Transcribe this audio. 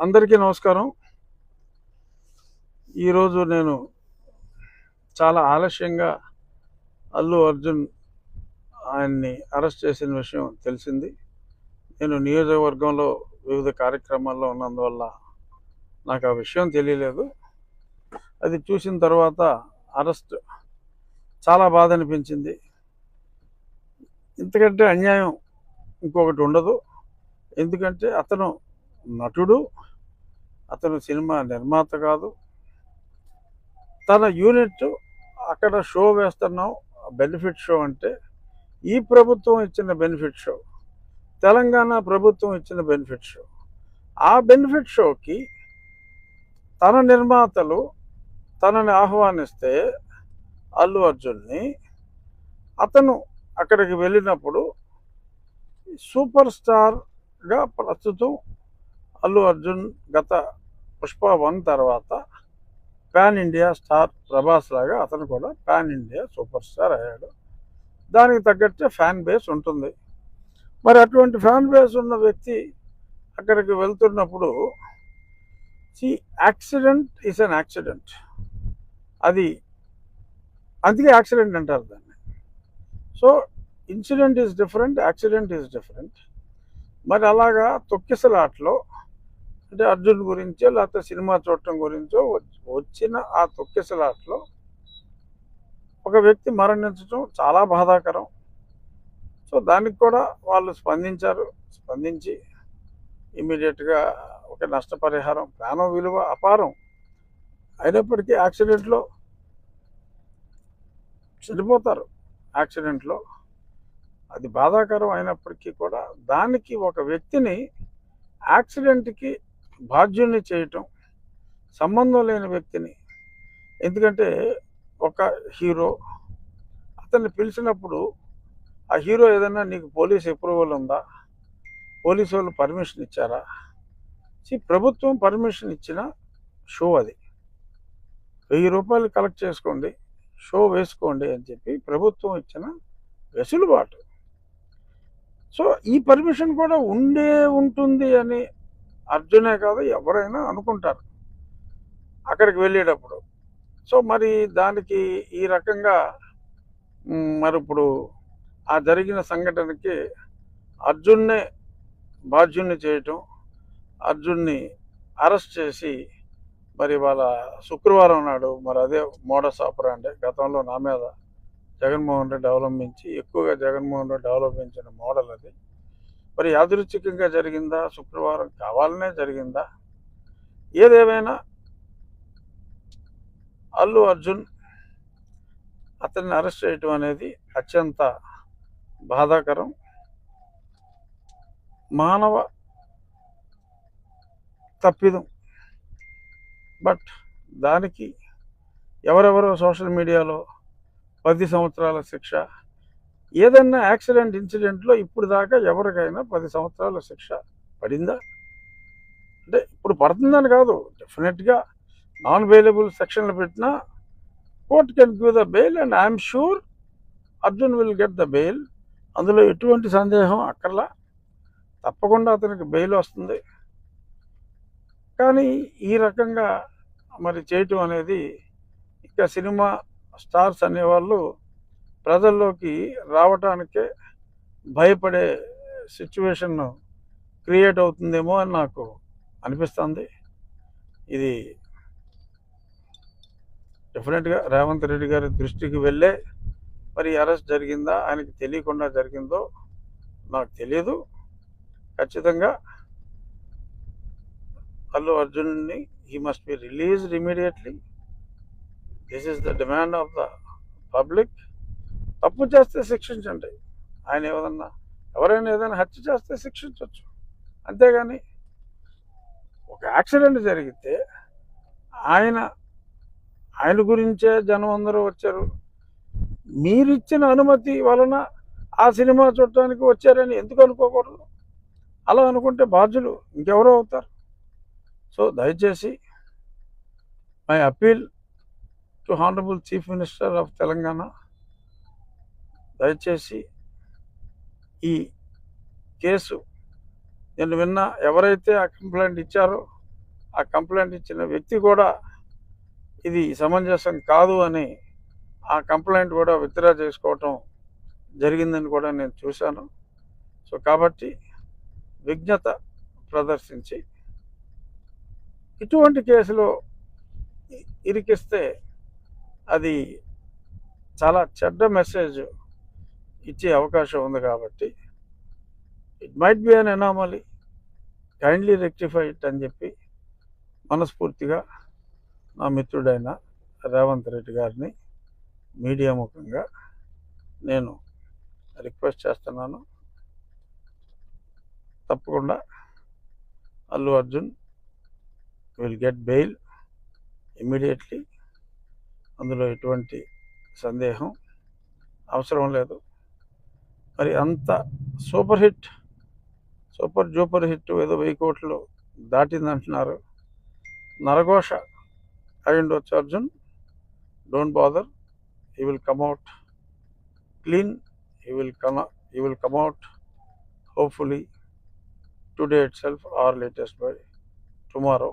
అందరికీ నమస్కారం. ఈరోజు నేను చాలా ఆలస్యంగా అల్లు అర్జున్ ఆయన్ని అరెస్ట్ చేసిన విషయం తెలిసింది. నేను నియోజకవర్గంలో వివిధ కార్యక్రమాల్లో ఉన్నందువల్ల నాకు ఆ విషయం తెలియలేదు. అది చూసిన తర్వాత అరెస్ట్ చాలా బాధ అనిపించింది. ఇంతకంటే అన్యాయం ఇంకొకటి ఉండదు. ఎందుకంటే అతను నటుడు, అతను సినిమా నిర్మాత కాదు. తన యూనిట్ అక్కడ షో వేస్తున్నాం, బెనిఫిట్ షో అంటే ఈ ప్రభుత్వం ఇచ్చిన బెనిఫిట్ షో, తెలంగాణ ప్రభుత్వం ఇచ్చిన బెనిఫిట్ షో. ఆ బెనిఫిట్ షోకి తన నిర్మాతలు తనని ఆహ్వానిస్తే అల్లు అర్జున్ని, అతను అక్కడికి వెళ్ళినప్పుడు సూపర్ స్టార్గా ప్రస్తుతం అల్లు అర్జున్ గత పుష్ప 1 తర్వాత పాన్ ఇండియా స్టార్ ప్రభాస్ లాగా అతను కూడా పాన్ ఇండియా సూపర్ స్టార్ అయ్యాడు. దానికి తగ్గట్టే ఫ్యాన్ బేస్ ఉంటుంది. మరి అటువంటి ఫ్యాన్ బేస్ ఉన్న వ్యక్తి అక్కడికి వెళ్తున్నప్పుడు యాక్సిడెంట్ ఈజ్ అన్ యాక్సిడెంట్. అది అందుకే యాక్సిడెంట్ అంటారు దాన్ని. So incident is different, accident is different. మరి అలాగా తొక్కిసలాట్లో అంటే అర్జున్ గురించో లేకపోతే సినిమా చూడటం గురించో వచ్చిన ఆ తొక్కిసలాట్లో ఒక వ్యక్తి మరణించడం చాలా బాధాకరం. సో దానికి కూడా వాళ్ళు స్పందించి ఇమీడియట్గా ఒక నష్టపరిహారం, ప్రాణం విలువ అపారం అయినప్పటికీ యాక్సిడెంట్లో చనిపోతారు. యాక్సిడెంట్లో అది బాధాకరం అయినప్పటికీ కూడా దానికి ఒక వ్యక్తిని యాక్సిడెంట్కి బాధ్యుణ్ణి చేయటం, సంబంధం లేని వ్యక్తిని. ఎందుకంటే ఒక హీరో అతన్ని పిలిచినప్పుడు ఆ హీరో ఏదైనా నీకు పోలీస్ అప్రూవల్ ఉందా, పోలీసు వాళ్ళు పర్మిషన్ ఇచ్చారా? ప్రభుత్వం పర్మిషన్ ఇచ్చిన షో అది. 1000 రూపాయలు కలెక్ట్ చేసుకోండి, షో వేసుకోండి అని చెప్పి ప్రభుత్వం ఇచ్చిన వెసులుబాటు. సో ఈ పర్మిషన్ కూడా ఉంటుంది అని అర్జునే కాదు ఎవరైనా అనుకుంటారు అక్కడికి వెళ్ళేటప్పుడు. సో మరి దానికి ఈ రకంగా మరి ఇప్పుడు ఆ జరిగిన సంఘటనకి అర్జున్నే బాధ్యుణ్ణి చేయటం, అర్జున్ని అరెస్ట్ చేసి మరి వాళ్ళ శుక్రవారం నాడు మరి అదే మోడస్ ఆపరాండే గతంలో నా మీద జగన్మోహన్ రెడ్డి ఎక్కువగా జగన్మోహన్ రెడ్డి అవలంబించిన మోడల్ అది. మరి యాదృచ్ఛికంగా జరిగిందా, శుక్రవారం కావాలనే జరిగిందా? ఏదేమైనా అల్లు అర్జున్ అతన్ని అరెస్ట్ చేయటం అనేది అత్యంత బాధాకరం. మానవ తప్పిదం. బట్ దానికి ఎవరెవరో సోషల్ మీడియాలో 10 సంవత్సరాల శిక్ష, ఏదన్నా యాక్సిడెంట్ ఇన్సిడెంట్లో ఇప్పుడు దాకా ఎవరికైనా 10 సంవత్సరాల శిక్ష పడిందా? అంటే ఇప్పుడు పడుతుందని కాదు, డెఫినెట్గా నాన్ బెయిలబుల్ సెక్షన్లు పెట్టినా court can give the bail and I'm sure Arjun will get the bail. అందులో ఎటువంటి సందేహం అక్కర్లా, తప్పకుండా అతనికి బెయిల్ వస్తుంది. కానీ ఈ రకంగా మరి చేయటం అనేది ఇంకా సినిమా స్టార్స్ అనేవాళ్ళు ప్రజల్లోకి రావటానికే భయపడే సిచ్యువేషన్ క్రియేట్ అవుతుందేమో అని నాకు అనిపిస్తుంది. ఇది డెఫినెట్గా రేవంత్ రెడ్డి గారి దృష్టికి వెళ్ళే మరి అరెస్ట్ జరిగిందా, ఆయనకి తెలియకుండా జరిగిందో నాకు తెలియదు. ఖచ్చితంగా అల్లు అర్జున్ని he must be released immediately. This is the demand of the public. తప్పు చేస్తే శిక్షించండి. ఆయన ఎవరైనా ఏదైనా హత్య చేస్తే శిక్షించవచ్చు, అంతేగాని ఒక యాక్సిడెంట్ జరిగితే ఆయన గురించే జనం అందరూ వచ్చారు, మీరిచ్చిన అనుమతి వలన ఆ సినిమా చూడటానికి వచ్చారని ఎందుకు అనుకోకూడదు? అలా అనుకుంటే బాధ్యులు ఇంకెవరో అవుతారు. సో దయచేసి my appeal to honourable chief minister of Telangana, దయచేసి ఈ కేసు నేను ఎవరైతే ఆ కంప్లైంట్ ఇచ్చారో ఆ కంప్లైంట్ ఇచ్చిన వ్యక్తి కూడా ఇది సమంజసం కాదు అని ఆ కంప్లైంట్ కూడా విత్డ్రా చేసుకోవటం జరిగిందని కూడా నేను చూశాను. సో కాబట్టి విజ్ఞత ప్రదర్శించి ఇటువంటి కేసులో ఇరికిస్తే అది చాలా చెడ్డ మెసేజ్ ఇచ్చే అవకాశం ఉంది. కాబట్టి it might be an anomaly, kindly rectify it అని చెప్పి మనస్ఫూర్తిగా నా మిత్రుడైన రేవంత్ రెడ్డి గారిని మీడియా ముఖంగా నేను రిక్వెస్ట్ చేస్తున్నాను. తప్పకుండా Allu Arjun will get bail immediately. అందులో ఎటువంటి సందేహం అవసరం లేదు. మరి అంత సూపర్ జూపర్ హిట్ ఏదో 1000 కోట్లు దాటిందంటున్నారు. నరఘోష అయి ఉండొచ్చు Arjun. Don't bother, he will come out clean. He will come out hopefully today itself or latest by tomorrow.